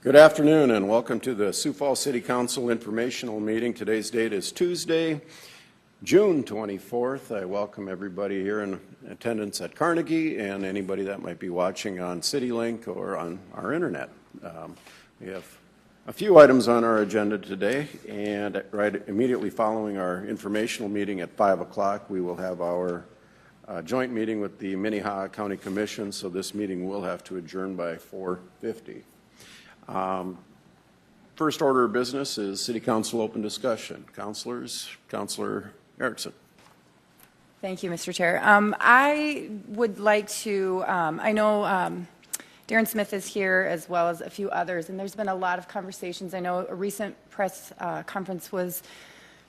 Good afternoon and welcome to the Sioux Falls City Council informational meeting. Today's date is Tuesday, June 24th. I welcome everybody here in attendance at Carnegie and anybody that might be watching on CityLink or on our internet. We have a few items on our agenda today, and right immediately following our informational meeting at 5 o'clock, we will have our joint meeting with the Minnehaha County Commission, so this meeting will have to adjourn by 4:50. First order of business is City Council open discussion. Councilors, Councilor Erickson. Thank you, Mr. Chair. I would like to, I know Darren Smith is here as well as a few others, and there's been a lot of conversations. I know a recent press conference was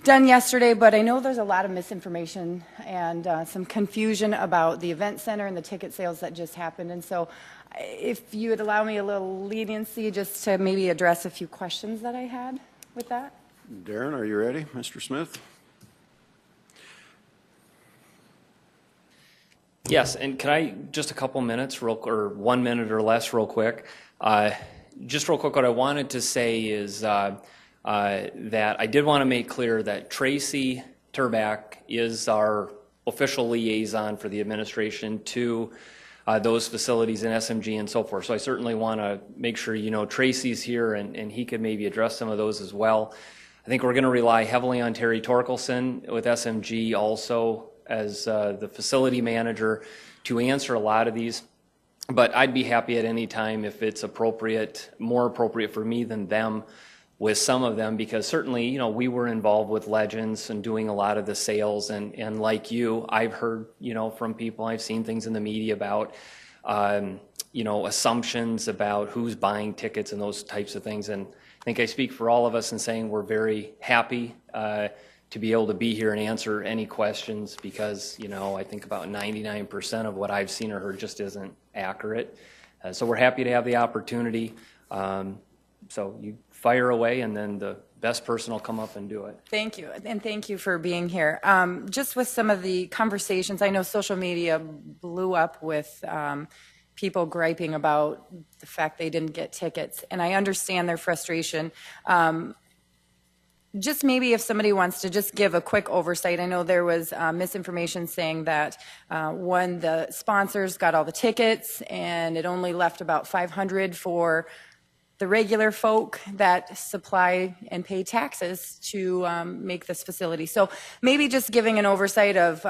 done yesterday, but I know there's a lot of misinformation and some confusion about the event center and the ticket sales that just happened. And so if you would allow me a little leniency just to maybe address a few questions that I had with that. Darren, are you ready? Mr. Smith? Yes, and can I just a couple minutes, or 1 minute or less real quick? Just real quick, what I wanted to say is that I did want to make clear that Tracy Turbach is our official liaison for the administration to those facilities in SMG and so forth. So I certainly want to make sure you know Tracy's here and he could maybe address some of those as well. I think we're going to rely heavily on Terry Torkelson with SMG also as the facility manager to answer a lot of these. But I'd be happy at any time if it's appropriate, more appropriate for me than them with some of them, because certainly, you know, we were involved with Legends and doing a lot of the sales, and like you, I've heard, you know, from people, I've seen things in the media about, you know, assumptions about who's buying tickets and those types of things, and I think I speak for all of us in saying we're very happy to be able to be here and answer any questions, because, you know, I think about 99% of what I've seen or heard just isn't accurate. So we're happy to have the opportunity. So you fire away, and then the best person will come up and do it. Thank you, and thank you for being here. Just with some of the conversations, I know social media blew up with people griping about the fact they didn't get tickets, and I understand their frustration. Just maybe if somebody wants to just give a quick oversight. I know there was misinformation saying that when the sponsors got all the tickets and it only left about 500 for the regular folk that supply and pay taxes to make this facility. So maybe just giving an oversight of,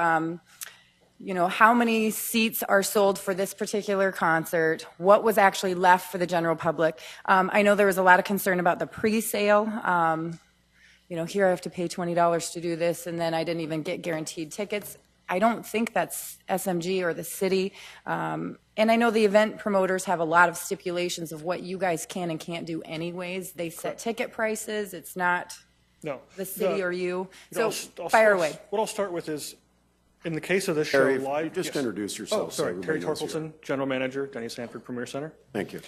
you know, how many seats are sold for this particular concert, what was actually left for the general public. I know there was a lot of concern about the pre-sale. You know, here I have to pay $20 to do this, and then I didn't even get guaranteed tickets. I don't think that's SMG or the city. And I know the event promoters have a lot of stipulations of what you guys can and can't do anyways. They set ticket prices. It's not the city or you. So fire away. What I'll start with is, in the case of this Terry, show, live. Just introduce yourself. Oh, sorry. Terry Torkelson, General Manager, Denny Sanford Premier Center. Thank you.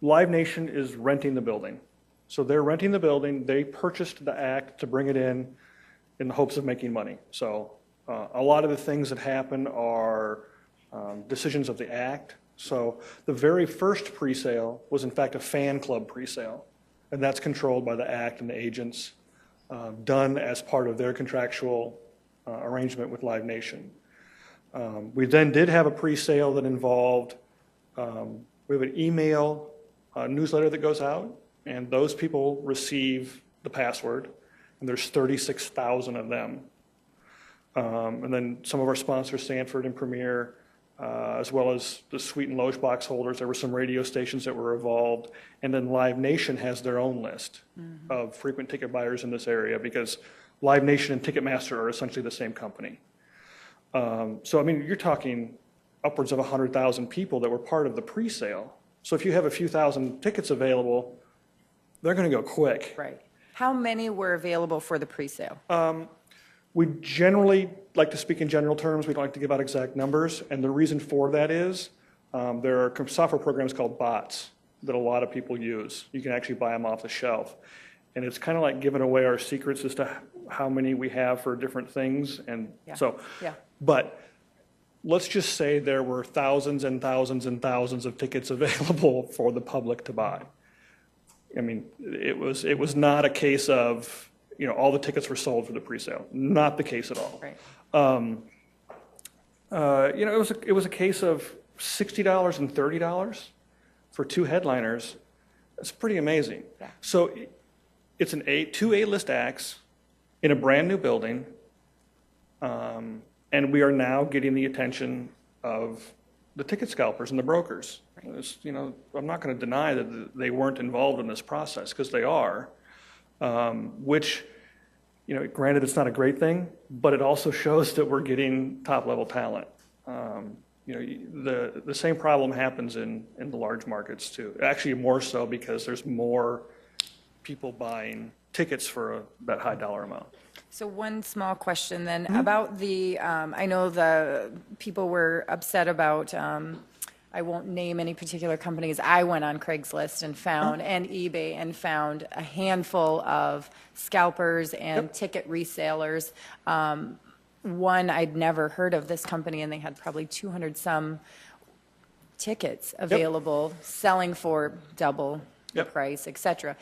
Live Nation is renting the building. So they're renting the building. They purchased the act to bring it in the hopes of making money. So a lot of the things that happen are decisions of the act. So the very first pre-sale was in fact a fan club pre-sale, and that's controlled by the act and the agents, done as part of their contractual arrangement with Live Nation. We then did have a pre-sale that involved, we have an email newsletter that goes out, and those people receive the password, and there's 36,000 of them. And then some of our sponsors, Sanford and Premier, as well as the Suite and Loge box holders, there were some radio stations that were involved, and then Live Nation has their own list of frequent ticket buyers in this area, because Live Nation and Ticketmaster are essentially the same company. So, I mean, you're talking upwards of 100,000 people that were part of the pre-sale. So if you have a few thousand tickets available, they're going to go quick. Right. How many were available for the pre-sale? We generally like to speak in general terms. We don't like to give out exact numbers. And the reason for that is there are software programs called bots that a lot of people use. You can actually buy them off the shelf. And it's kind of like giving away our secrets as to how many we have for different things. And but let's just say there were thousands and thousands and thousands of tickets available for the public to buy. I mean, it was not a case of, all the tickets were sold for the presale. Not the case at all. Right. It was a case of $60 and $30 for 2 headliners. That's pretty amazing. Yeah. So it's two A-list acts in a brand new building, and we are now getting the attention of the ticket scalpers and the brokers. I'm not going to deny that they weren't involved in this process, because they are, which, granted, it's not a great thing, but it also shows that we're getting top-level talent. The same problem happens in the large markets too. Actually, more so, because there's more people buying tickets for that high dollar amount. So one small question then about the, I know the people were upset about, I won't name any particular companies. I went on Craigslist and found, and eBay, and found a handful of scalpers and ticket resellers. One, I'd never heard of this company, and they had probably 200 some tickets available, selling for double the price, et cetera.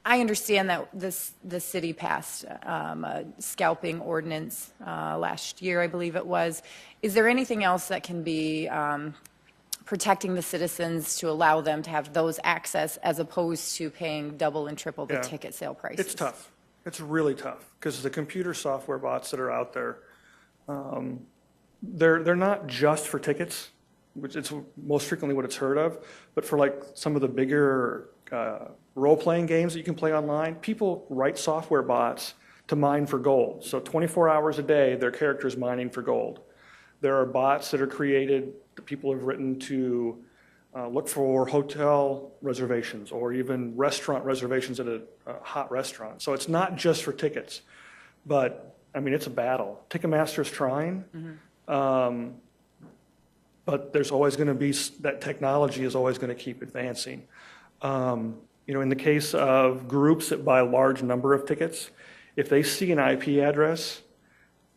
I understand that the city passed a scalping ordinance last year, I believe it was. Is there anything else that can be protecting the citizens to allow them to have those access, as opposed to paying double and triple the ticket sale prices? It's tough. It's really tough, because the computer software bots that are out there, they're not just for tickets, which it's most frequently what it's heard of, but for like some of the bigger role-playing games that you can play online. People write software bots to mine for gold. So 24 hours a day, their character is mining for gold. There are bots that are created that people have written to look for hotel reservations, or even restaurant reservations at a hot restaurant. So it's not just for tickets, but I mean, it's a battle. Ticketmaster's trying, but there's always going to be, that technology is always going to keep advancing. In the case of groups that buy a large number of tickets, if they see an IP address,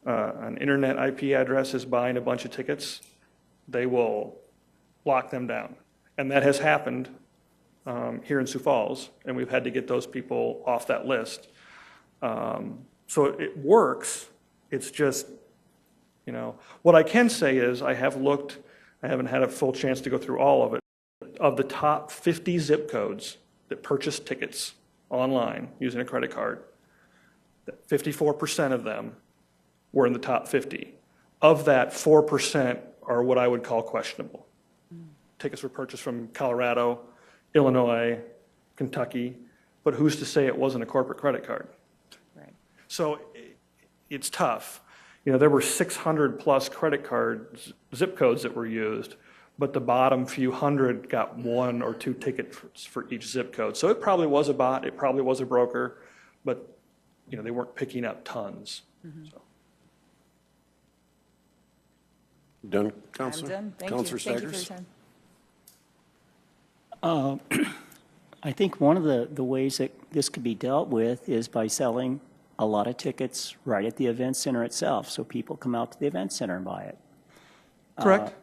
an internet IP address is buying a bunch of tickets, they will lock them down. And that has happened here in Sioux Falls, and we've had to get those people off that list. So it works. It's just, what I can say is I haven't had a full chance to go through all of it. Of the top 50 zip codes that purchase tickets online using a credit card, 54% of them were in the top 50. Of that, 4% are what I would call questionable. Tickets were purchased from Colorado, Illinois, Kentucky, but who's to say it wasn't a corporate credit card? Right. So it's tough. There were 600 plus credit card zip codes that were used, but the bottom few hundred got 1 or 2 tickets for each zip code. So it probably was a bot, it probably was a broker, but they weren't picking up tons. So. Done, Councilor? I'm done. Thank Councilor you. Thank you for your Staggers? time. I think one of the ways that this could be dealt with is by selling a lot of tickets right at the event center itself, so people come out to the event center and buy it. Correct.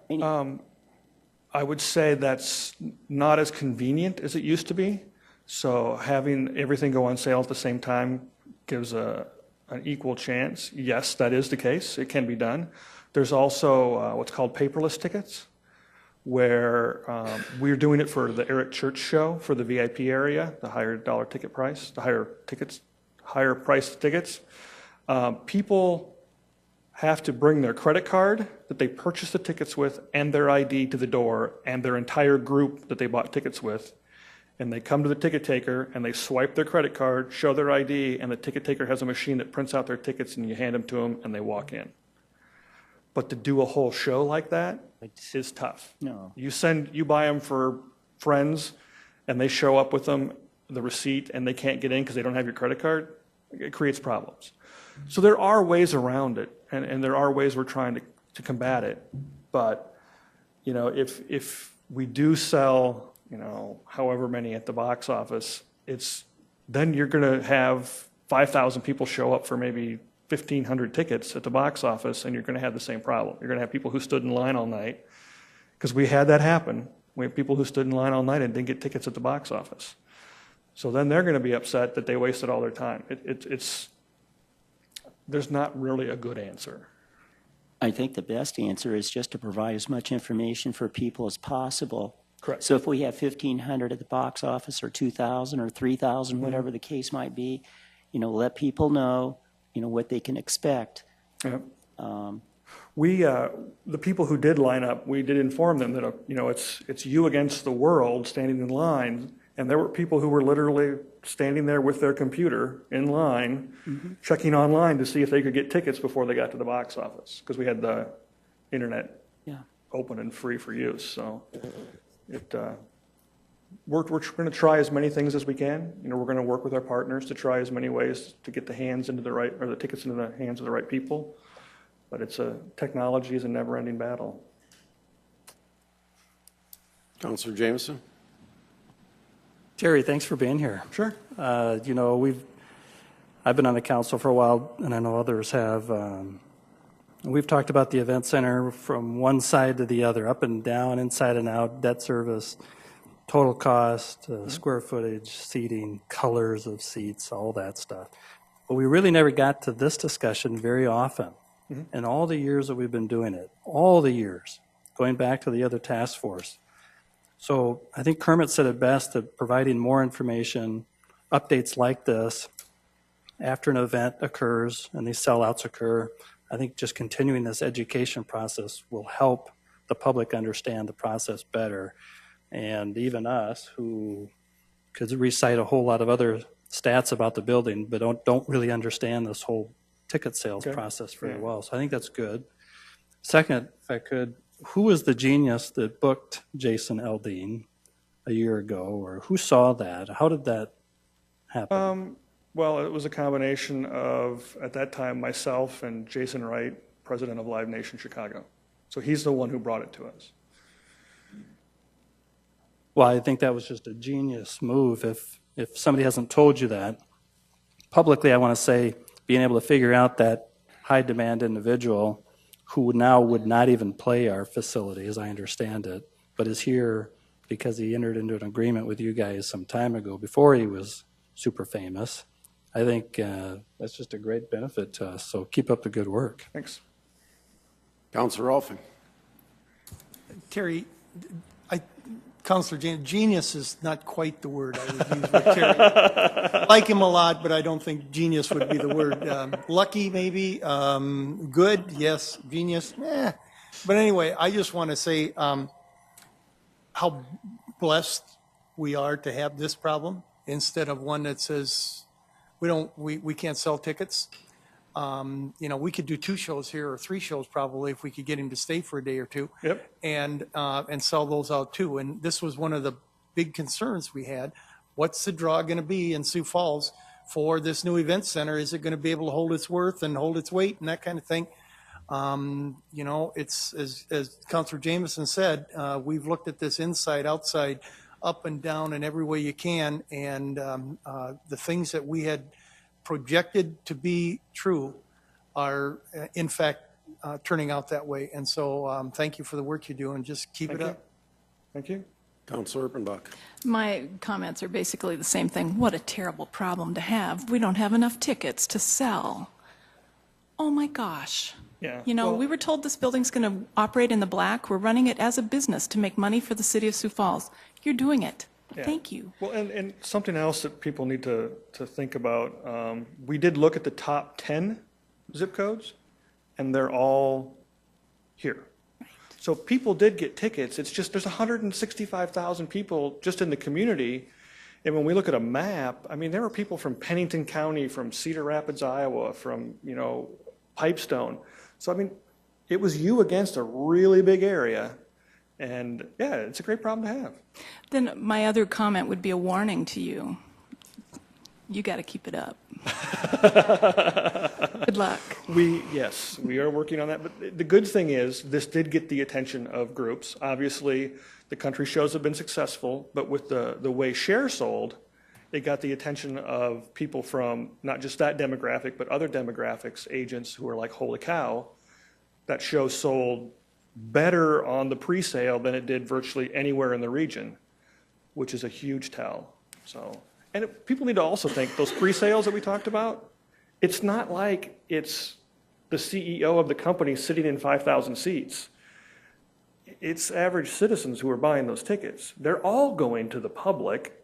I would say that's not as convenient as it used to be. So having everything go on sale at the same time gives an equal chance. Yes, that is the case. It can be done. There's also what's called paperless tickets, where we're doing it for the Eric Church show for the VIP area, the higher dollar ticket price, the higher priced tickets. People have to bring their credit card that they purchased the tickets with and their ID to the door, and their entire group that they bought tickets with. And they come to the ticket taker and they swipe their credit card, show their ID, and the ticket taker has a machine that prints out their tickets, and you hand them to them and they walk in. But to do a whole show like that is tough. No. You buy them for friends and they show up with them, the receipt, and they can't get in because they don't have your credit card. It creates problems. So there are ways around it, and there are ways we're trying to combat it. But, if we do sell, however many at the box office, then you're going to have 5,000 people show up for maybe 1,500 tickets at the box office, and you're going to have the same problem. You're going to have people who stood in line all night, because we had that happen. We have people who stood in line all night and didn't get tickets at the box office. So then they're going to be upset that they wasted all their time. There's not really a good answer. I think the best answer is just to provide as much information for people as possible. Correct. So if we have 1,500 at the box office or 2,000 or 3,000, whatever the case might be, let people know, what they can expect. Yeah. The people who did line up, we did inform them that, it's you against the world standing in line. And there were people who were literally standing there with their computer in line, checking online to see if they could get tickets before they got to the box office, because we had the internet open and free for use. So we're going to try as many things as we can. We're going to work with our partners to try as many ways to get the tickets into the hands of the right people. But technology is a never-ending battle. Councilor Jameson? Terry, thanks for being here. Sure. I've been on the council for a while, and I know others have. We've talked about the event center from one side to the other, up and down, inside and out, debt service, total cost, square footage, seating, colors of seats, all that stuff. But we really never got to this discussion very often. In all the years that we've been doing it, all the years, going back to the other task force. So I think Kermit said it best, that providing more information, updates like this, after an event occurs and these sellouts occur, I think just continuing this education process will help the public understand the process better. And even us, who could recite a whole lot of other stats about the building, but don't really understand this whole ticket sales process very well. So I think that's good. Second, if I could, who was the genius that booked Jason Aldean a year ago, or who saw that? How did that happen? Well, it was a combination of, at that time, myself and Jason Wright, president of Live Nation Chicago. So he's the one who brought it to us. Well, I think that was just a genius move. If somebody hasn't told you that, publicly I want to say being able to figure out that high-demand individual who now would not even play our facility, as I understand it, but is here because he entered into an agreement with you guys some time ago, before he was super famous. I think that's just a great benefit to us, so keep up the good work. Thanks. Councilor Rolfing? Terry, Councilor James, genius is not quite the word I would use with Terry. I like him a lot, but I don't think genius would be the word. Lucky, maybe. Good, yes. Genius, But anyway, I just want to say how blessed we are to have this problem instead of one that says we can't sell tickets. We could do 2 shows here or 3 shows probably if we could get him to stay for a day or 2. Yep. And sell those out too. And this was one of the big concerns we had. What's the draw going to be in Sioux Falls for this new event center? Is it going to be able to hold its worth and hold its weight and that kind of thing? It's as Councilor Jameson said, we've looked at this inside, outside, up and down in every way you can. And the things that we had projected to be true are in fact turning out that way. And so thank you for the work you do, and just keep it up. Thank you. Councilor Erpenbach? My comments are basically the same thing. What a terrible problem to have. We don't have enough tickets to sell. Oh my gosh. Yeah. We were told this building's going to operate in the black. We're running it as a business to make money for the city of Sioux Falls. You're doing it. Yeah. Thank you. Well, and something else that people need to think about, we did look at the top 10 zip codes, and they're all here. So people did get tickets. It's just there's 165,000 people just in the community. And when we look at a map, I mean, there were people from Pennington County, from Cedar Rapids, Iowa, from, Pipestone. So, I mean, it was you against a really big area. And, yeah, it's a great problem to have. Then my other comment would be a warning to you. You got to keep it up. Good luck. Yes, we are working on that. But the good thing is this did get the attention of groups. Obviously, the country shows have been successful, but with the way Share sold, it got the attention of people from not just that demographic, but other demographics, agents who are like, holy cow, that show sold better on the pre-sale than it did virtually anywhere in the region, which is a huge tell. So And people need to also think, those pre-sales that we talked about, it's not like it's the CEO of the company sitting in 5,000 seats. It's average citizens who are buying those tickets. They're all going to the public.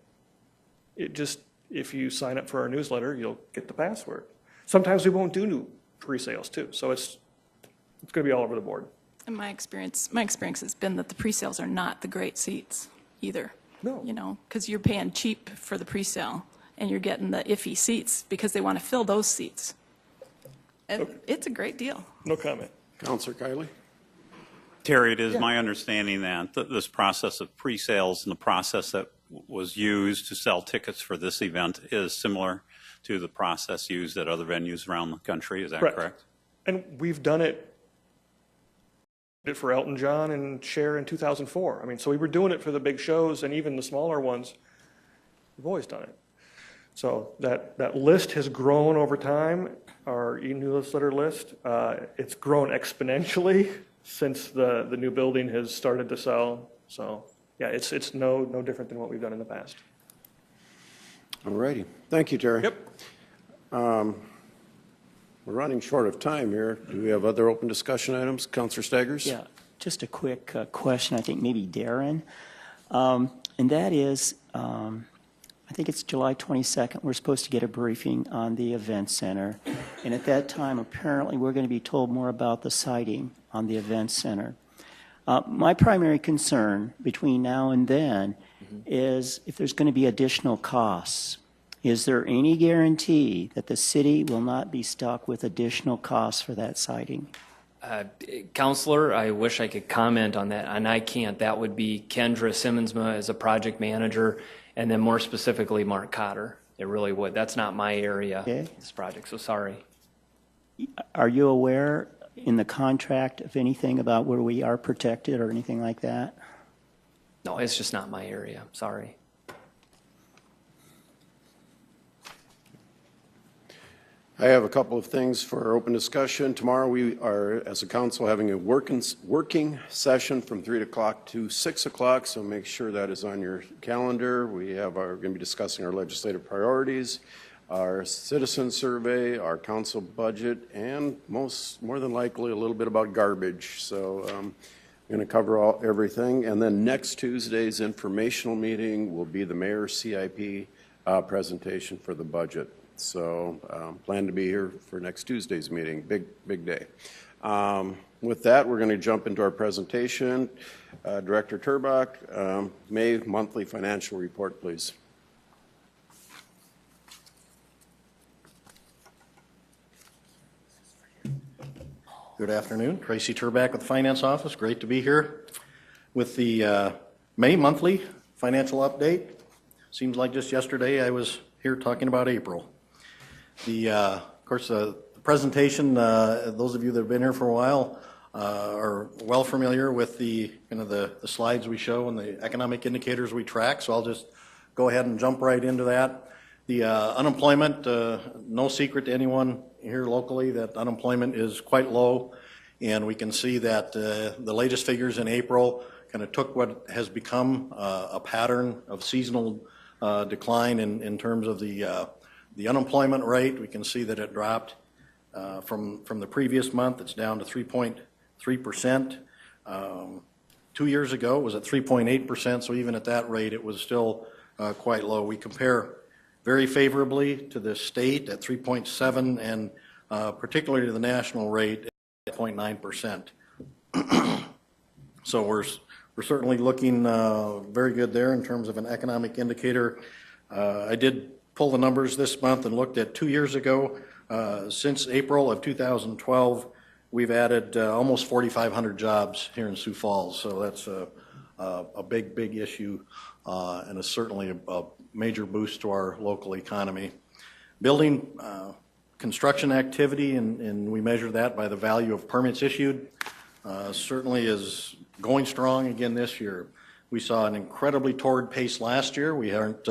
It just, if you sign up for our newsletter, you'll get the password. Sometimes we won't do new pre-sales too, so it's going to be all over the board. And my experience has been that the pre-sales are not the great seats either. No. You know, because you're paying cheap for the pre-sale, and you're getting the iffy seats because they want to fill those seats. And it's a great deal. No comment. Counselor Kiley? Terry, it is my understanding that this process of pre-sales and the process that was used to sell tickets for this event is similar to the process used at other venues around the country. Is that correct? And we've done it for Elton John and Cher in 2004. I mean, so we were doing it for the big shows and even the smaller ones. We've always done it. So that list has grown over time, our e-newsletter list. It's grown exponentially since the new building has started to sell. So yeah, it's no different than what we've done in the past. All righty. Thank you, Terry. Yep. We're running short of time here. Do we have other open discussion items? Counselor Staggers? Yeah, just a quick question, I think maybe Darren. And that is, I think it's July 22nd, we're supposed to get a briefing on the event center. And at that time, apparently, we're going to be told more about the siding on the event center. My primary concern between now and then is if there's going to be additional costs. Is there any guarantee that the city will not be stuck with additional costs for that siding? Counselor, I wish I could comment on that, and I can't. That would be Kendra Simmonsma as a project manager, and then more specifically, Mark Cotter. It really would. That's not my area, this project, so sorry. Are you aware in the contract of anything about where we are protected or anything like that? No, it's just not my area. Sorry. I have a couple of things for our open discussion. Tomorrow we are, as a council, having a working session from 3 o'clock to 6 o'clock, so make sure that is on your calendar. We are going to be discussing our legislative priorities, our citizen survey, our council budget, and more than likely a little bit about garbage. So I'm going to cover everything. And then next Tuesday's informational meeting will be the mayor's CIP presentation for the budget. So plan to be here for next Tuesday's meeting. Big day. With that, we're going to jump into our presentation. Director Turbach, May monthly financial report, please. Good afternoon. Tracy Turbach with the Finance Office. Great to be here with the May monthly financial update. Seems like just yesterday I was here talking about April. Of course, the presentation, those of you that have been here for a while are well familiar with the slides we show and the economic indicators we track, so I'll just go ahead and jump right into that. The unemployment, no secret to anyone here locally that unemployment is quite low, and we can see that the latest figures in April kind of took what has become a pattern of seasonal decline in terms of the unemployment rate. We can see that it dropped from the previous month. It's down to 3.3%. 2 years ago, it was at 3.8%, so even at that rate, it was still quite low. We compare very favorably to the state at 3.7%, and particularly to the national rate at 0.9%. So we're certainly looking very good there in terms of an economic indicator. I did pull the numbers this month and looked at 2 years ago. Since April of 2012, we've added almost 4,500 jobs here in Sioux Falls. So that's a big issue and is certainly a major boost to our local economy. Building construction activity, and we measure that by the value of permits issued, certainly is going strong again this year. We saw an incredibly torrid pace last year. We aren't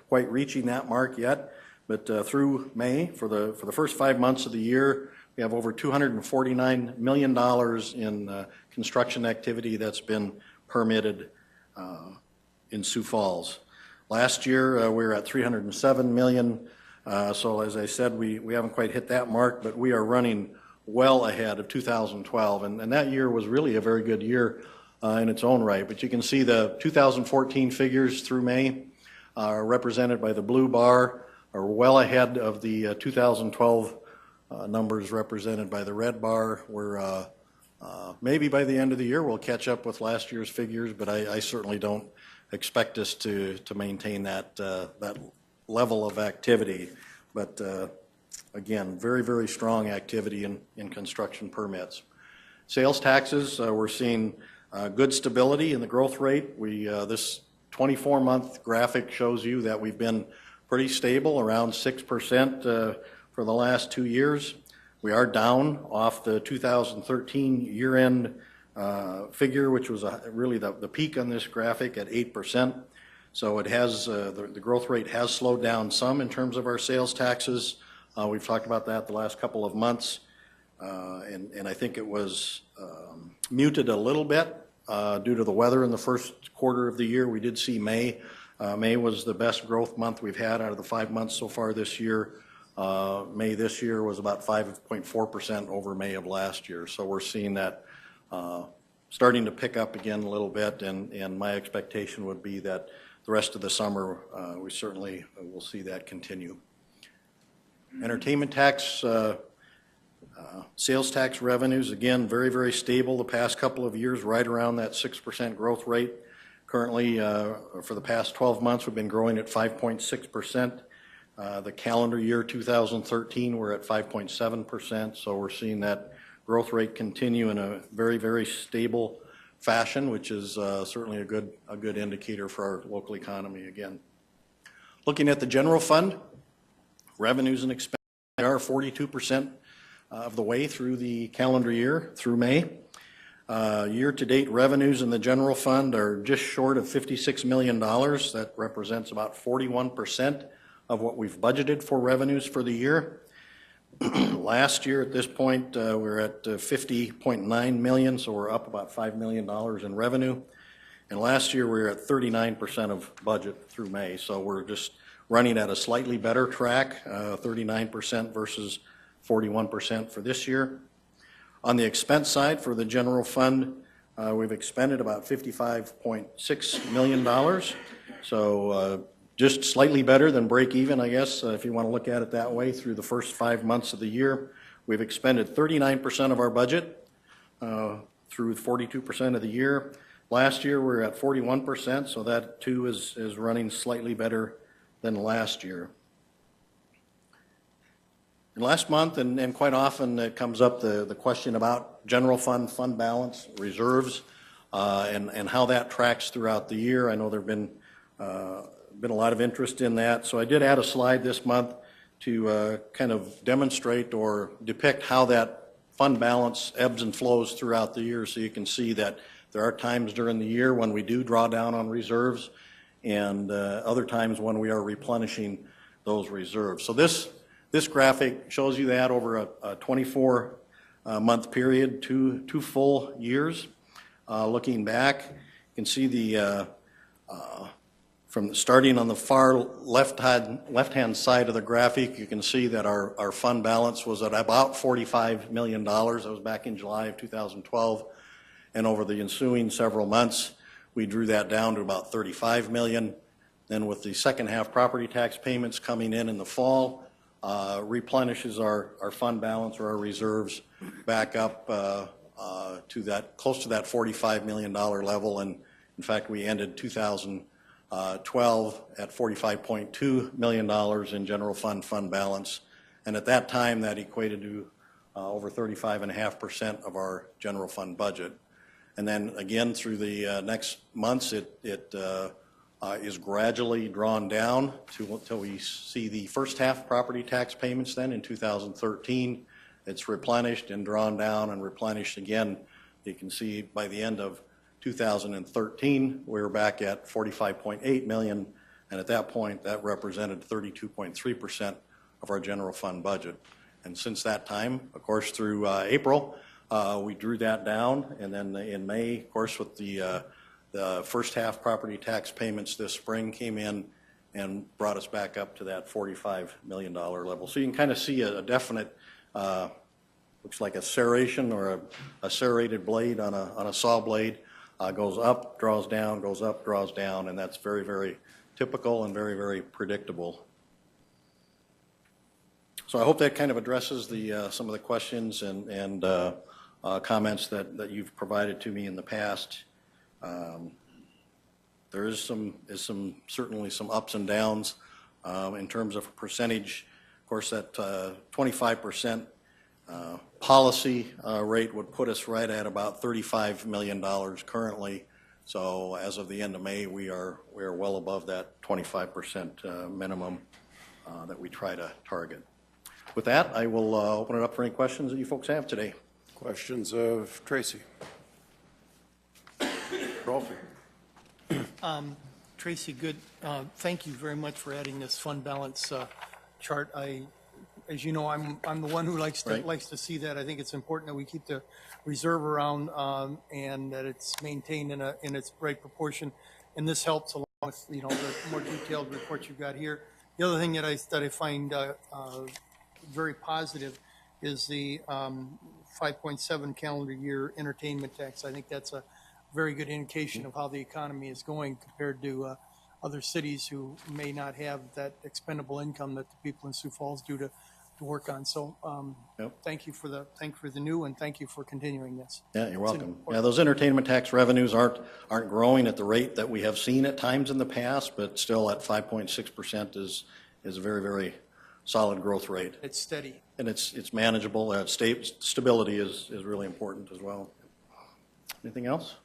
quite reaching that mark yet, but through May, for the first 5 months of the year, we have over $249 million in construction activity that's been permitted in Sioux Falls. Last year, we were at 307 million. So as I said, we haven't quite hit that mark, but we are running well ahead of 2012. And that year was really a very good year in its own right. But you can see the 2014 figures through May are represented by the blue bar, are well ahead of the 2012 numbers represented by the red bar. We're maybe by the end of the year we'll catch up with last year's figures, but I certainly don't expect us to maintain that level of activity. But again, very, very strong activity in construction permits. Sales taxes, we're seeing good stability in the growth rate. This 24-month graphic shows you that we've been pretty stable, around 6% for the last 2 years. We are down off the 2013 year-end figure, which was really the peak on this graphic at 8%. So it has the growth rate has slowed down some in terms of our sales taxes. We've talked about that the last couple of months, and I think it was muted a little bit due to the weather in the first quarter of the year. We did see May. May was the best growth month we've had out of the 5 months so far this year. May this year was about 5.4% over May of last year. So we're seeing that starting to pick up again a little bit, and my expectation would be that the rest of the summer we certainly will see that continue. Entertainment tax, sales tax revenues, again, very, very stable the past couple of years, right around that 6% growth rate. Currently, for the past 12 months, we've been growing at 5.6%. The calendar year 2013, we're at 5.7%, so we're seeing that growth rate continue in a very, very stable fashion, which is certainly a good indicator for our local economy again. Looking at the general fund, revenues and expenses are 42% of the way through the calendar year, through May. Year-to-date revenues in the general fund are just short of $56 million. That represents about 41% of what we've budgeted for revenues for the year. Last year at this point, we're at 50.9 million, so we're up about $5 million in revenue. And last year we were at 39% of budget through May, so we're just running at a slightly better track, 39% versus 41% for this year. On the expense side for the general fund, we've expended about $55.6 million, so just slightly better than break even, I guess, if you want to look at it that way, through the first 5 months of the year. We've expended 39% of our budget through 42% of the year. Last year we were at 41%, so that too is running slightly better than last year. And last month, and quite often it comes up the question about general fund balance, reserves, and how that tracks throughout the year. I know there have been a lot of interest in that, so I did add a slide this month to kind of demonstrate or depict how that fund balance ebbs and flows throughout the year, so you can see that there are times during the year when we do draw down on reserves, and other times when we are replenishing those reserves. So this graphic shows you that over a 24-month period, two full years. Looking back, you can see the from starting on the far left-hand side of the graphic, you can see that our fund balance was at about $45 million. That was back in July of 2012. And over the ensuing several months, we drew that down to about $35 million. Then with the second half property tax payments coming in the fall, replenishes our fund balance or our reserves back up to that, close to that $45 million level. And in fact, we ended 2012 at $45.2 million in general fund balance. And at that time, that equated to over 35.5% of our general fund budget. And then again, through the next months, it is gradually drawn down until we see the first half property tax payments then in 2013. It's replenished and drawn down and replenished again. You can see by the end of 2013, we were back at $45.8 million, and at that point, that represented 32.3% of our general fund budget. And since that time, of course, through April, we drew that down, and then in May, of course, with the The first half property tax payments this spring came in and brought us back up to that $45 million level. So you can kind of see a definite, looks like a serration or a serrated blade on a saw blade. Goes up, draws down, goes up, draws down, and that's very, very typical and very, very predictable. So I hope that kind of addresses some of the questions and comments that you've provided to me in the past. There is certainly some ups and downs in terms of percentage. Of course, that 25% policy rate would put us right at about $35 million currently. So as of the end of May, we are well above that 25% minimum that we try to target. With that, I will open it up for any questions that you folks have today. Questions of Tracy? Rolfie? Tracy, good. Thank you very much for adding this fund balance chart. As you know, I'm the one who likes to see that. I think it's important that we keep the reserve around and that it's maintained in its right proportion. And this helps along with the more detailed report you've got here. The other thing that I find very positive is the 5.7 calendar year entertainment tax. I think that's a very good indication of how the economy is going compared to other cities who may not have that expendable income that the people in Sioux Falls do to work on. So thank you for the new, and thank you for continuing this. Yeah, you're welcome. Yeah, those entertainment tax revenues aren't growing at the rate that we have seen at times in the past, but still at 5.6% is a very, very solid growth rate. It's steady. And it's manageable. Stability is really important as well. Anything else?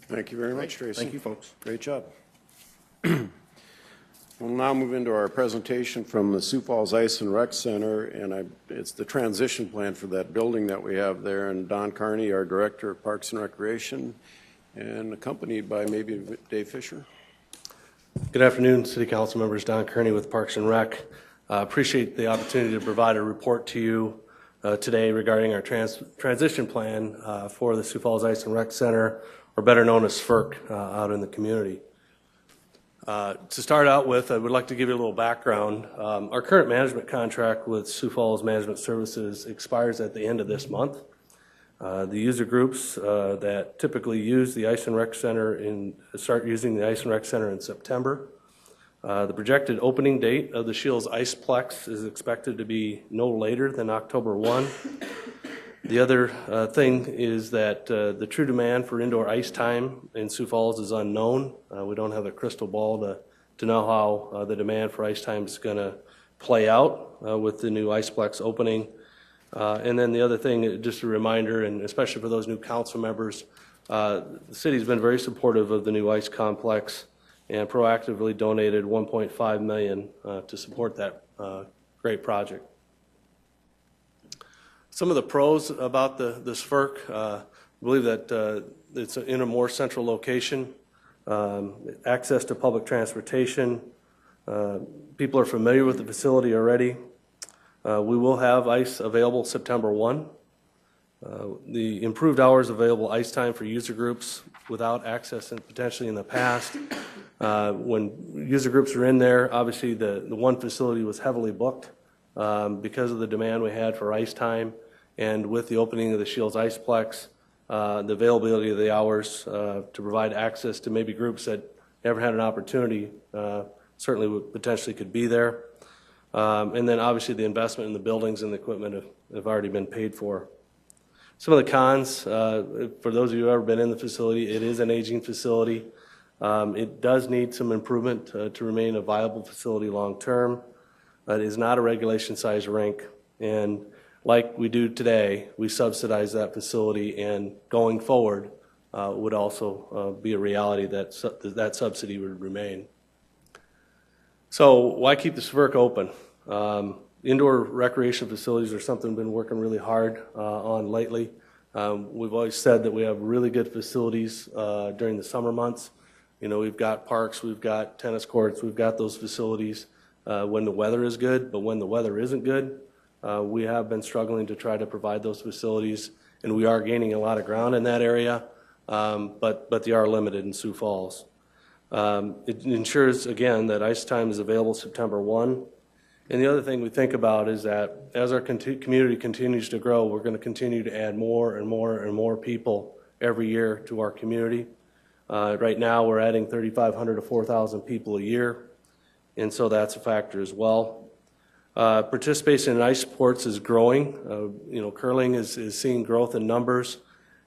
Thank you very much, Tracy. Thank you, folks. Great job. We'll now move into our presentation from the Sioux Falls Ice and Rec Center, and it's the transition plan for that building that we have there. And Don Carney, our Director of Parks and Recreation, and accompanied by maybe Dave Fisher. Good afternoon, City Council members. Don Kearney with Parks and Rec. Appreciate the opportunity to provide a report to you today regarding our transition plan for the Sioux Falls Ice and Rec Center, or better known as SFRC, out in the community. To start out with, I would like to give you a little background. Our current management contract with Sioux Falls Management Services expires at the end of this month. The user groups that typically use the Ice and Rec Center start using the Ice and Rec Center in September. The projected opening date of the Shields Iceplex is expected to be no later than October 1. The other thing is that the true demand for indoor ice time in Sioux Falls is unknown. We don't have a crystal ball to know how the demand for ice time is going to play out with the new Iceplex opening. And then the other thing, just a reminder, and especially for those new council members, the city's been very supportive of the new ice complex and proactively donated $1.5 million to support that great project. Some of the pros about this FERC, I believe that it's in a more central location, access to public transportation. People are familiar with the facility already. We will have ice available September 1. The improved hours available ice time for user groups without access and potentially in the past. When user groups are in there, obviously the one facility was heavily booked because of the demand we had for ice time. And with the opening of the Shields Iceplex, the availability of the hours to provide access to maybe groups that never had an opportunity certainly would potentially could be there. And then obviously the investment in the buildings and the equipment have already been paid for. Some of the cons, for those of you who have ever been in the facility, it is an aging facility. It does need some improvement to remain a viable facility long term. It is not a regulation size rink, and like we do today, we subsidize that facility, and going forward would also be a reality that that subsidy would remain. So why keep the SFRC open? Indoor recreation facilities are something we've been working really hard on lately. We've always said that we have really good facilities during the summer months. You know, we've got parks, we've got tennis courts, we've got those facilities when the weather is good, but when the weather isn't good, we have been struggling to try to provide those facilities, and we are gaining a lot of ground in that area. but they are limited in Sioux Falls. It ensures, again, that ice time is available September 1. And the other thing we think about is that as our community continues to grow, we're going to continue to add more and more and more people every year to our community. Right now, we're adding 3,500 to 4,000 people a year, and so that's a factor as well. Participation in ice sports is growing. Curling is seeing growth in numbers.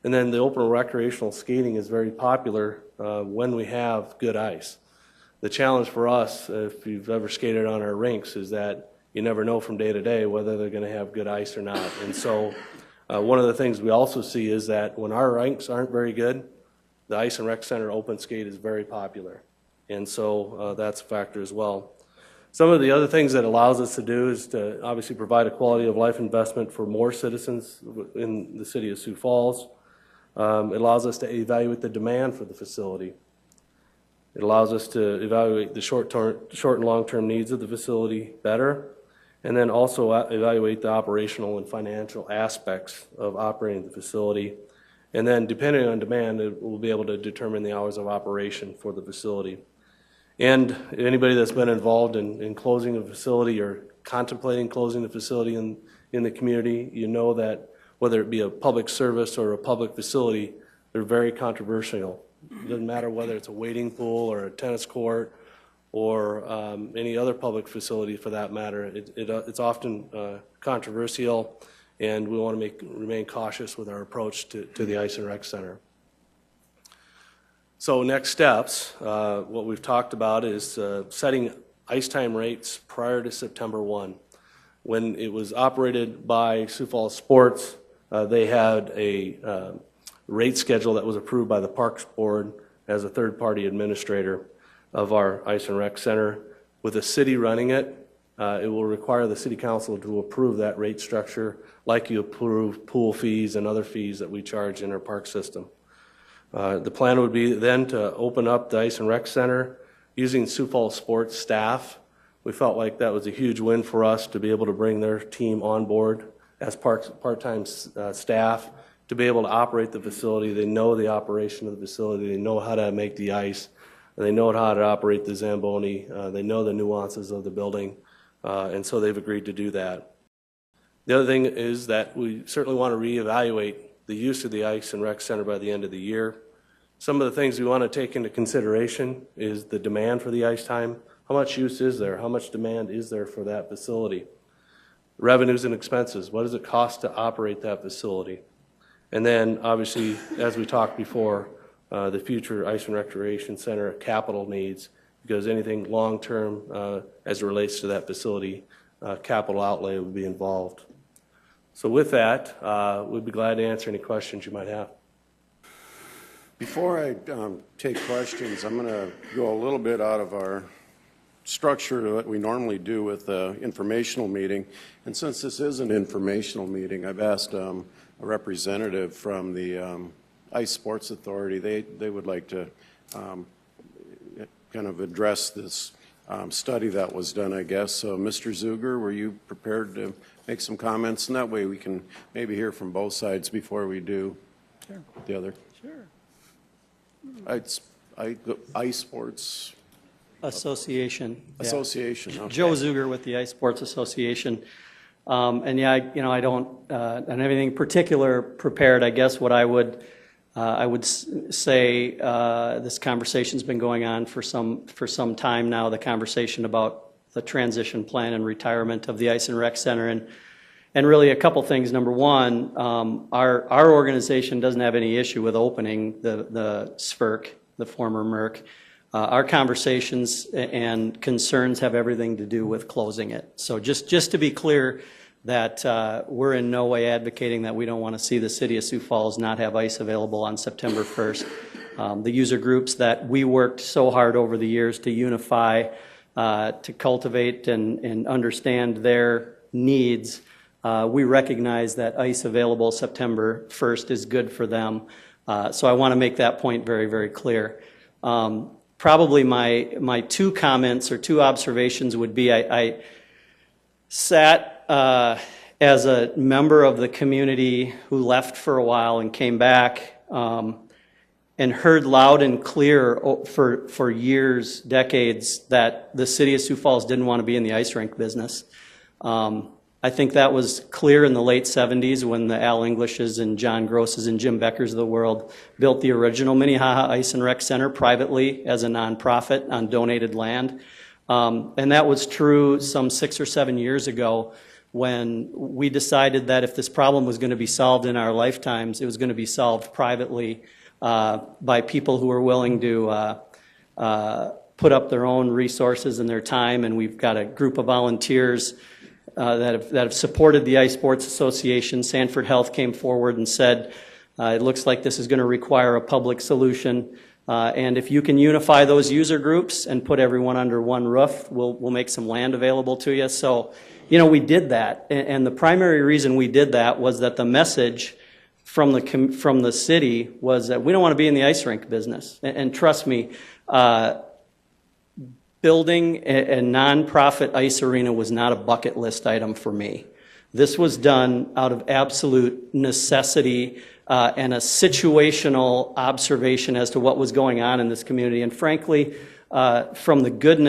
And then the open recreational skating is very popular when we have good ice. The challenge for us, if you've ever skated on our rinks, is that you never know from day to day whether they're going to have good ice or not. And so one of the things we also see is that when our rinks aren't very good, the Ice and Rec Center open skate is very popular. And so that's a factor as well. Some of the other things that allows us to do is to obviously provide a quality of life investment for more citizens in the city of Sioux Falls. It allows us to evaluate the demand for the facility. It allows us to evaluate the short and long-term needs of the facility better, and then also evaluate the operational and financial aspects of operating the facility. And then depending on demand, we'll be able to determine the hours of operation for the facility. And anybody that's been involved in closing a facility or contemplating closing the facility in the community, you know that whether it be a public service or a public facility, they're very controversial. It doesn't matter whether it's a wading pool or a tennis court or any other public facility for that matter. It's often controversial, and we want to remain cautious with our approach to the Ice and Rec Center. So next steps, what we've talked about is setting ice time rates prior to September 1. When it was operated by Sioux Falls Sports, they had a rate schedule that was approved by the Parks Board as a third-party administrator of our Ice and Rec Center. With the city running it, it will require the City Council to approve that rate structure like you approve pool fees and other fees that we charge in our park system. The plan would be then to open up the Ice and Rec Center using Sioux Falls Sports staff. We felt like that was a huge win for us to be able to bring their team on board as part-time staff to be able to operate the facility. They know the operation of the facility. They know how to make the ice. They know how to operate the Zamboni. They know the nuances of the building, and so they've agreed to do that. The other thing is that we certainly want to reevaluate the use of the Ice and Rec Center by the end of the year. Some of the things we want to take into consideration is the demand for the ice time. How much use is there? How much demand is there for that facility? Revenues and expenses. What does it cost to operate that facility? And then, obviously, as we talked before, the future Ice and Recreation Center capital needs, because anything long-term as it relates to that facility, capital outlay would be involved. So with that, we'd be glad to answer any questions you might have. Before I take questions, I'm going to go a little bit out of our structure to what we normally do with the informational meeting. And since this is an informational meeting, I've asked a representative from the Ice Sports Authority. They would like to kind of address this study that was done, I guess. So, Mr. Zuger, were you prepared to make some comments? And that way we can maybe hear from both sides before we do the other. Sure. Ice Sports Association. Association. Yeah. Okay. Joe Zuger with the Ice Sports Association. And yeah, I don't have anything particular prepared. I guess what I would say this conversation's been going on for some time now. The conversation about the transition plan and retirement of the Ice and Rec Center, and really a couple things. Number one, our organization doesn't have any issue with opening the SFRC, the former MERC. Our conversations and concerns have everything to do with closing it. So just to be clear that we're in no way advocating that we don't want to see the city of Sioux Falls not have ice available on September 1st. The user groups that we worked so hard over the years to unify, to cultivate and understand their needs, we recognize that ice available September 1st is good for them. So I want to make that point very, very clear. Probably my two comments or two observations would be I sat as a member of the community who left for a while and came back and heard loud and clear for years, decades, that the city of Sioux Falls didn't want to be in the ice rink business. I think that was clear in the late 70s when the Al Englishes and John Grosses and Jim Beckers of the world built the original Minnehaha Ice and Rec Center privately as a nonprofit on donated land. And that was true some 6 or 7 years ago when we decided that if this problem was going to be solved in our lifetimes, it was going to be solved privately by people who are willing to put up their own resources and their time. And we've got a group of volunteers that have supported the Ice Sports Association. Sanford Health came forward and said, it looks like this is going to require a public solution. And if you can unify those user groups and put everyone under one roof, we'll make some land available to you. So, we did that. And the primary reason we did that was that the message from the city was that we don't want to be in the ice rink business. And trust me, building a nonprofit ice arena was not a bucket list item for me. This was done out of absolute necessity and a situational observation as to what was going on in this community. And frankly, from the good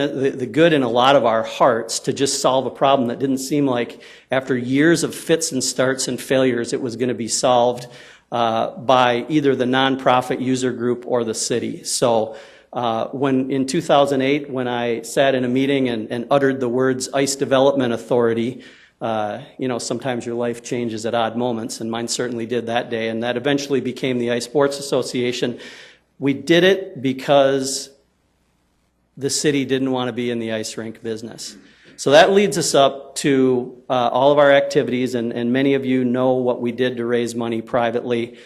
in a lot of our hearts to just solve a problem that didn't seem like, after years of fits and starts and failures, it was going to be solved by either the nonprofit user group or the city. So when in 2008, when I sat in a meeting and uttered the words Ice Development Authority, sometimes your life changes at odd moments, and mine certainly did that day, and that eventually became the Ice Sports Association. We did it because the city didn't want to be in the ice rink business. So that leads us up to all of our activities, and many of you know what we did to raise money privately.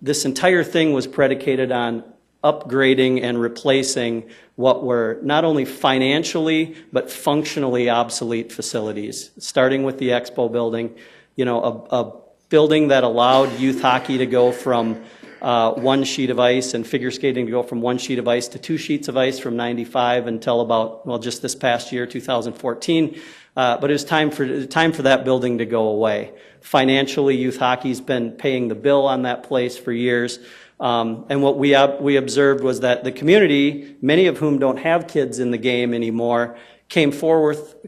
This entire thing was predicated on upgrading and replacing what were not only financially but functionally obsolete facilities, starting with the Expo building, a building that allowed youth hockey to go from one sheet of ice and figure skating to go from one sheet of ice to 2 sheets of ice from 95 until about, just this past year, 2014. But it was time for that building to go away. Financially, youth hockey's been paying the bill on that place for years. And what we observed was that the community, many of whom don't have kids in the game anymore, came forth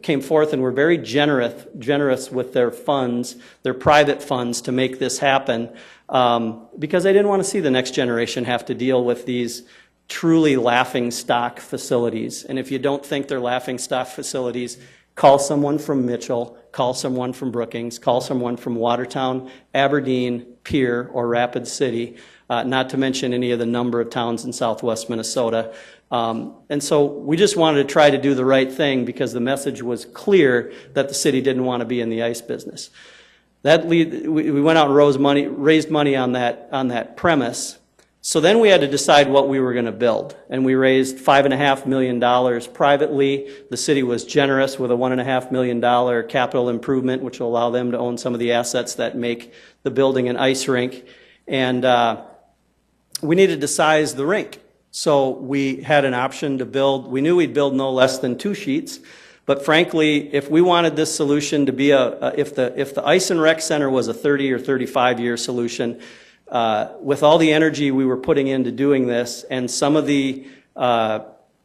and were very generous with their funds, their private funds, to make this happen, because they didn't want to see the next generation have to deal with these truly laughingstock facilities. And if you don't think they're laughingstock facilities, call someone from Mitchell, call someone from Brookings, call someone from Watertown, Aberdeen, Pierre, or Rapid City, not to mention any of the number of towns in southwest Minnesota. And so we just wanted to try to do the right thing because the message was clear that the city didn't want to be in the ice business. We went out and raised money on that premise. So then we had to decide what we were going to build. And we raised $5.5 million privately. The city was generous with a $1.5 million capital improvement, which will allow them to own some of the assets that make the building an ice rink. And we needed to size the rink. So we had an option to build. We knew we'd build no less than 2 sheets. But frankly, if we wanted this solution to be if the Ice and Rec Center was a 30 or 35-year solution, with all the energy we were putting into doing this and some of the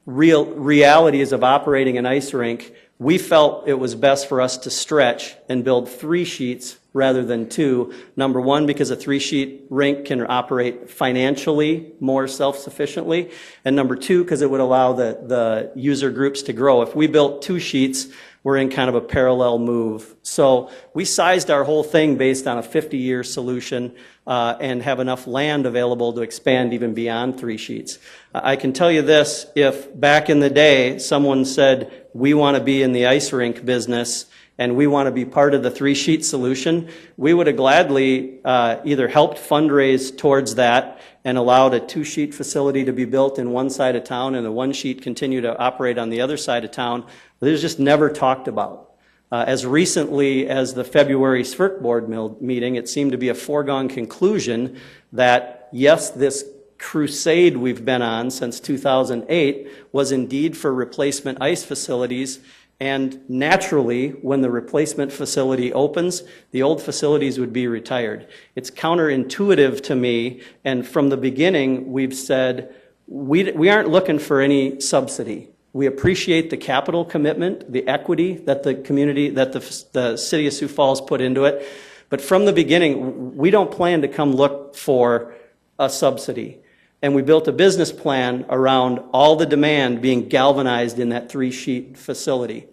realities of operating an ice rink, we felt it was best for us to stretch and build 3 sheets rather than 2. Number one, because a 3-sheet rink can operate financially more self-sufficiently. And number 2, because it would allow the user groups to grow. If we built 2 sheets, we're in kind of a parallel move. So we sized our whole thing based on a 50-year solution and have enough land available to expand even beyond 3 sheets. I can tell you this, if back in the day someone said, we want to be in the ice rink business and we want to be part of the 3-sheet solution, we would have gladly either helped fundraise towards that and allowed a 2-sheet facility to be built in one side of town and a 1-sheet continue to operate on the other side of town. But it was just never talked about. As recently as the February SFRC board meeting, it seemed to be a foregone conclusion that, yes, this crusade we've been on since 2008 was indeed for replacement ice facilities, And naturally, when the replacement facility opens, the old facilities would be retired. It's counterintuitive to me, and from the beginning, we've said, we aren't looking for any subsidy. We appreciate the capital commitment, the equity that the community, that the City of Sioux Falls put into it. But from the beginning, we don't plan to come look for a subsidy. And we built a business plan around all the demand being galvanized in that 3-sheet facility.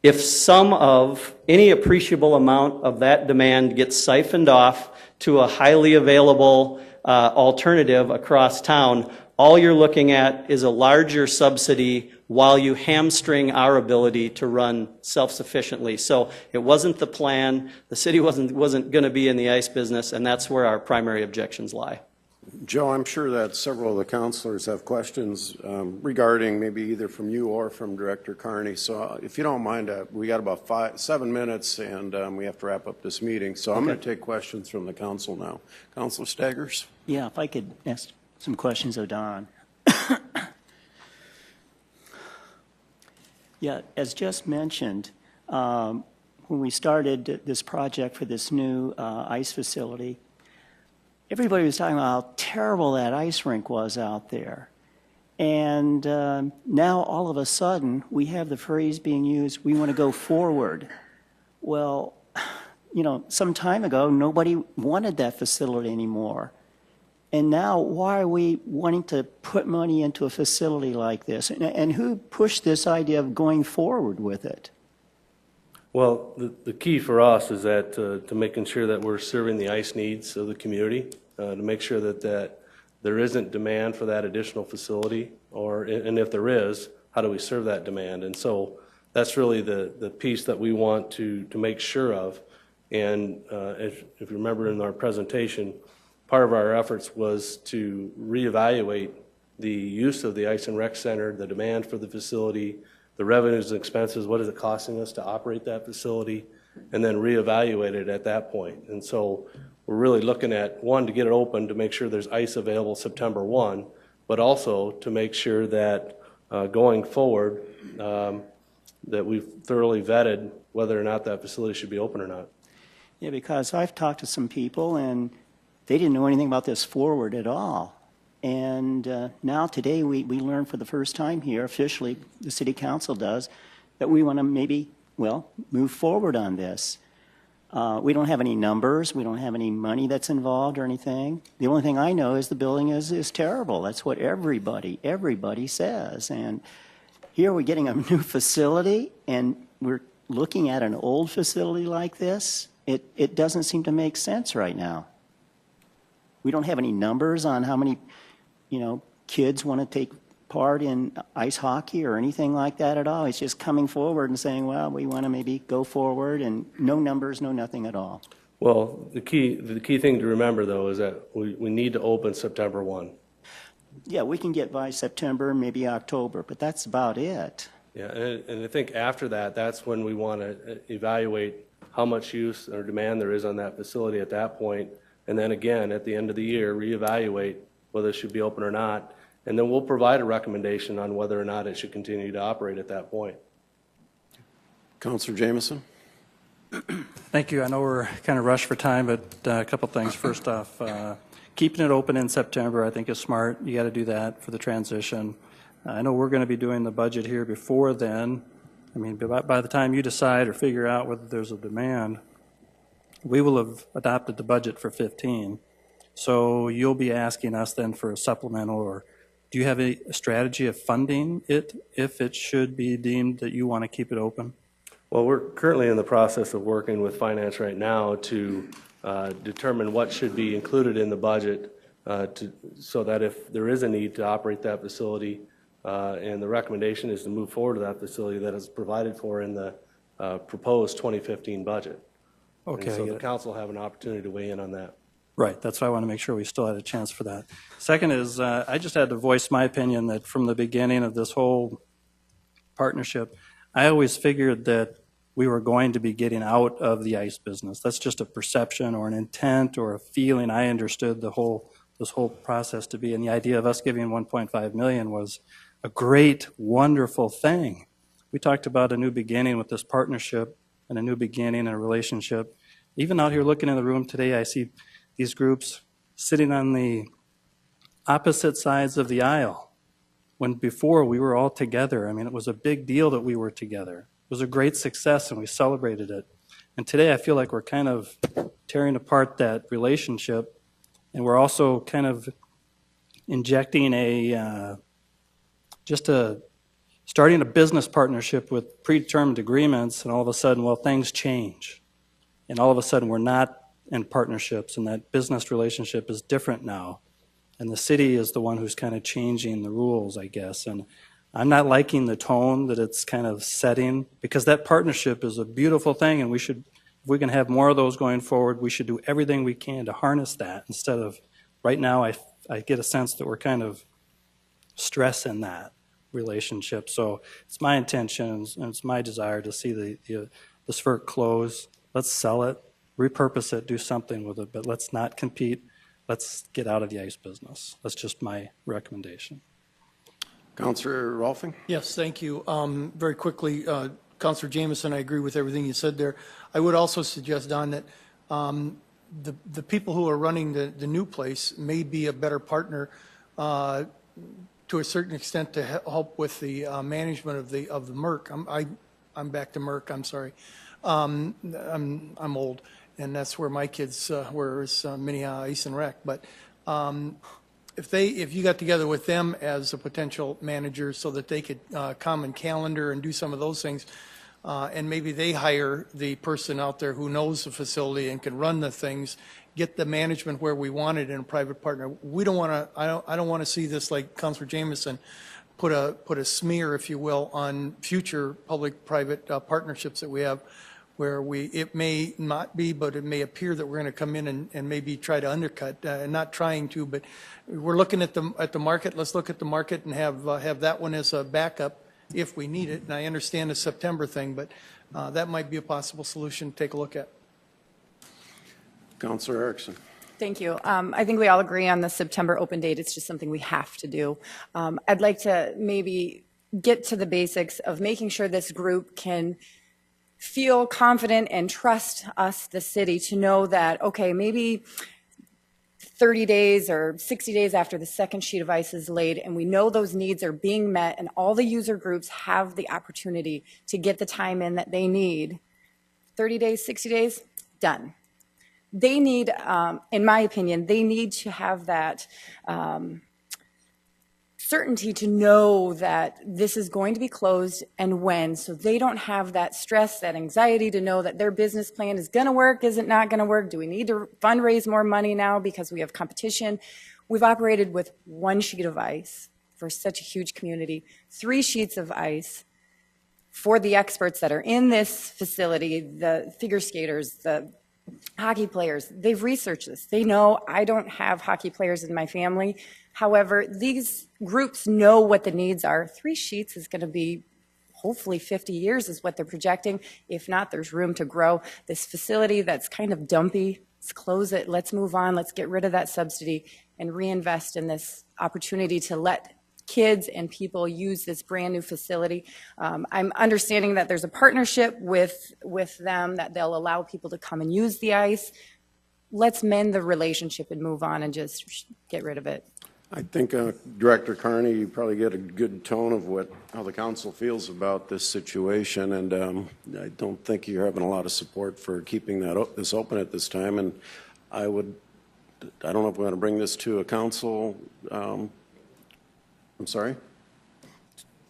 If any appreciable amount of that demand gets siphoned off to a highly available alternative across town, all you're looking at is a larger subsidy while you hamstring our ability to run self-sufficiently. So it wasn't the plan. The city wasn't going to be in the ice business, and that's where our primary objections lie. Joe, I'm sure that several of the councilors have questions regarding maybe either from you or from Director Carney. So if you don't mind, we got about 7 minutes, and we have to wrap up this meeting. So I'm going to take questions from the council now. Councilor Staggers? Yeah, if I could ask some questions of Don. Yeah, as just mentioned, when we started this project for this new ice facility, everybody was talking about how terrible that ice rink was out there. And now all of a sudden, we have the phrase being used, we want to go forward. Well, you know, some time ago, nobody wanted that facility anymore. And now, why are we wanting to put money into a facility like this? And who pushed this idea of going forward with it? Well, the key for us is that to making sure that we're serving the ice needs of the community, to make sure that there isn't demand for that additional facility, and if there is, how do we serve that demand? And so that's really the piece that we want to make sure of. And if you remember in our presentation, part of our efforts was to reevaluate the use of the Ice and Rec Center, the demand for the facility, the revenues and expenses, what is it costing us to operate that facility, and then reevaluate it at that point. And so we're really looking at, one, to get it open to make sure there's ice available September 1, but also to make sure that going forward that we've thoroughly vetted whether or not that facility should be open or not. Yeah, because I've talked to some people and they didn't know anything about this forward at all. And now today we learned for the first time here, officially, the city council does, that we want to maybe, well, move forward on this. We don't have any numbers. We don't have any money that's involved or anything. The only thing I know is the building is terrible. That's what everybody says. And here we're getting a new facility, and we're looking at an old facility like this. It doesn't seem to make sense right now. We don't have any numbers on how many, kids want to take part in ice hockey or anything like that at all. It's just coming forward and saying, well, we want to maybe go forward, and no numbers, no nothing at all. Well, the key thing to remember, though, is that we need to open September 1. Yeah, we can get by September, maybe October, but that's about it. Yeah, and I think after that, that's when we want to evaluate how much use or demand there is on that facility at that point. And then again, at the end of the year, reevaluate whether it should be open or not. And then we'll provide a recommendation on whether or not it should continue to operate at that point. Councilor Jameson? Thank you. I know we're kind of rushed for time, but a couple things. First off, keeping it open in September I think is smart. You got to do that for the transition. I know we're going to be doing the budget here before then. I mean, by the time you decide or figure out whether there's a demand, we will have adopted the budget for 15. So you'll be asking us then for a supplemental, or do you have a strategy of funding it if it should be deemed that you want to keep it open? Well, we're currently in the process of working with finance right now to determine what should be included in the budget so that if there is a need to operate that facility, and the recommendation is to move forward to that facility that is provided for in the proposed 2015 budget. Okay. And so the council will have an opportunity to weigh in on that. Right, that's why I want to make sure we still had a chance for that. Second is, I just had to voice my opinion that from the beginning of this whole partnership, I always figured that we were going to be getting out of the ice business. That's just a perception or an intent or a feeling I understood this whole process to be. And the idea of us giving $1.5 million was a great, wonderful thing. we talked about a new beginning with this partnership and a new beginning and a relationship. Even out here looking in the room today, I see these groups sitting on the opposite sides of the aisle, when before we were all together. I mean, it was a big deal that we were together. It was a great success, and we celebrated it. And today I feel like we're kind of tearing apart that relationship, and we're also kind of injecting starting a business partnership with predetermined agreements, and all of a sudden, well, things change. And all of a sudden, we're not in partnerships, and that business relationship is different now. And the city is the one who's kind of changing the rules, I guess. And I'm not liking the tone that it's kind of setting, because that partnership is a beautiful thing, and if we can have more of those going forward, we should do everything we can to harness that, instead of, right now, I get a sense that we're kind of stressing that relationship. So it's my intention and it's my desire to see the SFIRC close. Let's sell it, repurpose it, do something with it, but let's not compete. Let's get out of the ice business. That's just my recommendation. Councillor Rolfing? Yes, thank you. Very quickly, Councillor Jamieson, I agree with everything you said there. I would also suggest, Don, that the people who are running the new place may be a better partner to a certain extent to help with the management of the MRC. I'm back to MRC. I'm sorry. I'm old, and that's where my kids were, is Minnehaha Ice and Rec. But if you got together with them as a potential manager, so that they could come and calendar and do some of those things, and maybe they hire the person out there who knows the facility and can run the things, get the management where we want it in a private partner. We don't want to. I don't want to see this, like Councillor Jamieson, put a smear, if you will, on future public-private partnerships that we have, where it may not be, but it may appear that we're going to come in and maybe try to undercut, and not trying to, but we're looking at the market. Let's look at the market and have that one as a backup if we need it. And I understand the September thing, but that might be a possible solution to take a look at. Councillor Erickson. Thank you. I think we all agree on the September open date. It's just something we have to do. I'd like to maybe get to the basics of making sure this group can feel confident and trust us, the city, to know that, okay, maybe 30 days or 60 days after the second sheet of ice is laid, and we know those needs are being met, and all the user groups have the opportunity to get the time in that they need. 30 days, 60 days, done. They need, in my opinion, they need to have that certainty to know that this is going to be closed and when, so they don't have that stress, that anxiety to know that their business plan is going to work, is it not going to work, do we need to fundraise more money now because we have competition. We've operated with one sheet of ice for such a huge community, 3 sheets of ice for the experts that are in this facility, the figure skaters, the hockey players. They've researched this. They know I don't have hockey players in my family. However, these groups know what the needs are. 3 sheets is going to be hopefully 50 years is what they're projecting. If not, there's room to grow. This facility that's kind of dumpy, let's close it. Let's move on. Let's get rid of that subsidy and reinvest in this opportunity to let kids and people use this brand new facility. I'm understanding that there's a partnership with them, that they'll allow people to come and use the ice. Let's mend the relationship and move on and just get rid of it. I think Director Carney, you probably get a good tone of how the council feels about this situation, and I don't think you're having a lot of support for keeping this open at this time. And I don't know if we want to bring this to a council. I'm sorry?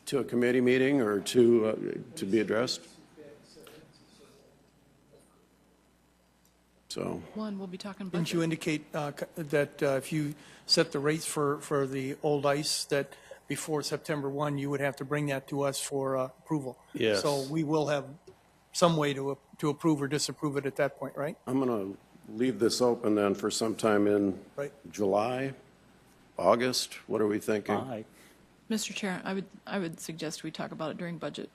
To a committee meeting or to be addressed? So. One, we'll be talking budget. Didn't you indicate that if you set the rates for the old ice, that before September 1, you would have to bring that to us for approval? Yes. So we will have some way to approve or disapprove it at that point, right? I'm going to leave this open then for sometime in July, August. What are we thinking? Mr. Chair, I would suggest we talk about it during budget.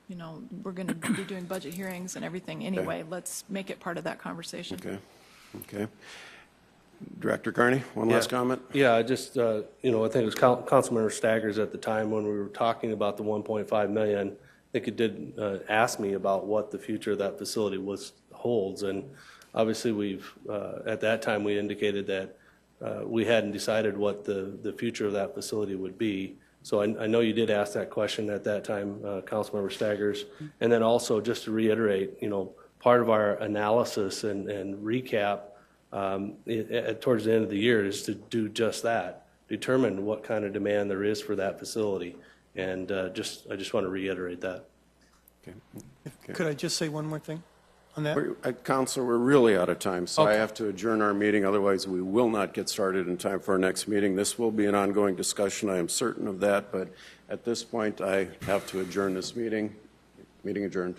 You know, we're going to be doing budget hearings and everything anyway. Okay. Let's make it part of that conversation. Okay. Okay. Director Carney, one last comment? Yeah, I just, I think it was Councilmember Staggers at the time when we were talking about the 1.5 million. I think it did ask me about what the future of that facility holds. And obviously at that time, we indicated that we hadn't decided what the future of that facility would be. So I know you did ask that question at that time, Councilmember Staggers. And then also, just to reiterate, part of our analysis and recap towards the end of the year is to do just that, determine what kind of demand there is for that facility. And I just want to reiterate that. Could I just say one more thing on that? Councilor, we're really out of time, so I Okay. have to adjourn our meeting. Otherwise, we will not get started in time for our next meeting. This will be an ongoing discussion. I am certain of that. But at this point, I have to adjourn this meeting. Meeting adjourned.